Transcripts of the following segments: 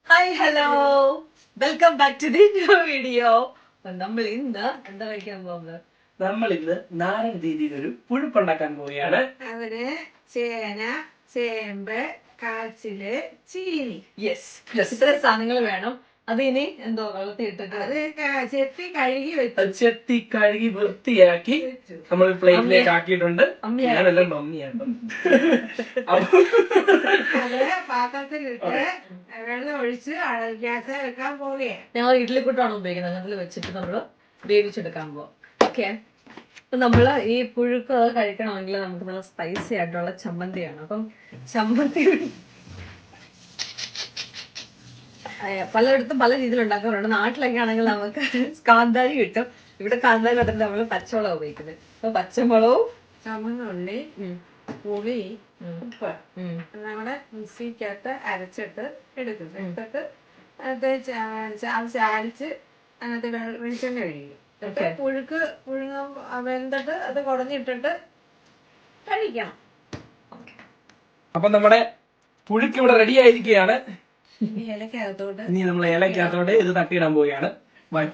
Hi hello welcome back to the new video. നമ്മൾ ഇന്ന് എന്താ കഴിക്കാൻ പോകുന്നത്? നമ്മൾ ഇന്ന് നാടൻ രീതിയിൽ ഒരു പുഴുപ്പുണ്ടാക്കാൻ പോവുകയാണ്. അവര് ചേന, ചേമ്പ്, കാച്ചില്, ചീനി. യെസ്, ഇത്ര സാധനങ്ങൾ വേണം. അത് ഇനി എന്തോ വെള്ളത്തിൽ ഇട്ടിട്ട് അത് ചെത്തി കഴുകി വെച്ചു. ചെത്തി കഴുകി വൃത്തിയാക്കി നമ്മൾ പ്ലേറ്റിലേക്ക് ആക്കിയിട്ടുണ്ട്. ഞാനെല്ലാം മമ്മിയാണ്. അത് പാത്രത്തിലിട്ട് വെള്ളം ഒഴിച്ച് ഗ്യാസ് വെക്കാൻ പോവുകയാണ്. ഞങ്ങൾ ഇഡ്ഡലിക്കുട്ടാണ് ഉപയോഗിക്കുന്നത്. അതിൽ വെച്ചിട്ട് നമ്മൾ വേവിച്ചെടുക്കാൻ പോവാം. ഓക്കെ, അപ്പൊ നമ്മള് ഈ പുഴുക്ക് കഴിക്കണമെങ്കിൽ നമുക്ക് നല്ല സ്പൈസി ആയിട്ടുള്ള ചമ്മന്തിയാണ്. അപ്പം ചമ്മന്തി പലയിടത്തും പല രീതിയിൽ ഉണ്ടാക്കാറുണ്ട്. നാട്ടിലൊക്കെ ആണെങ്കിൽ നമുക്ക് കാന്താരി കിട്ടും. ഇവിടെ കാന്താരി കിട്ടുന്നത് നമ്മൾ പച്ചമുളക് ഉപയോഗിക്കുന്നത്. അപ്പൊ പച്ചമുളകും ചുമന്നുള്ളി, പുളി, ഉപ്പ് നമ്മുടെ മിക്സിക്കകത്ത് അരച്ചിട്ട് എടുക്കും. എടുത്തിട്ട് അത് ചാലിച്ച് അതിനകത്ത് വെളിച്ചെണ്ണ ഒഴിക്കും. എന്നിട്ട് വെന്തിട്ട് അത് കുടഞ്ഞിട്ടിട്ട് കഴിക്കണം. അപ്പൊ നമ്മുടെ പുഴുക്ക് ഇവിടെ റെഡി ആയിരിക്കുകയാണ്. ഇലക്കകത്തോട്ട് ഇനി നമ്മൾ ഇലക്കകത്തോട്ട് ഇത് തട്ടിയിടാൻ പോവുകയാണ്. ബൈ.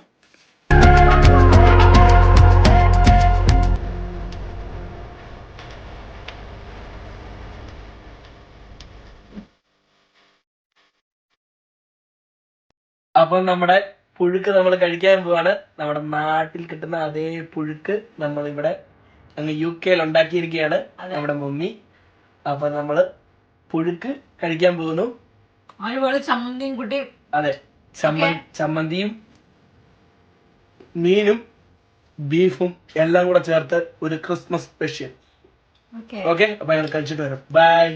അപ്പൊ നമ്മുടെ പുഴുക്ക് നമ്മൾ കഴിക്കാൻ പോവാണ്. നമ്മുടെ നാട്ടിൽ കിട്ടുന്ന അതേ പുഴുക്ക് നമ്മൾ ഇവിടെ അങ്ങ് UK ഉണ്ടാക്കിയിരിക്കുകയാണ് നമ്മുടെ മമ്മി. അപ്പൊ നമ്മള് പുഴുക്ക് കഴിക്കാൻ പോകുന്നു. അതുപോലെ ചമ്മന്തിയും കുട്ടി. അതെ, ചമ്മന്തിയും മീനും ബീഫും എല്ലാം കൂടെ ചേർത്ത് ഒരു ക്രിസ്മസ് സ്പെഷ്യൽ. ഓക്കെ, അപ്പൊ ഞങ്ങൾ കഴിച്ചിട്ട് വരാം. ബൈ.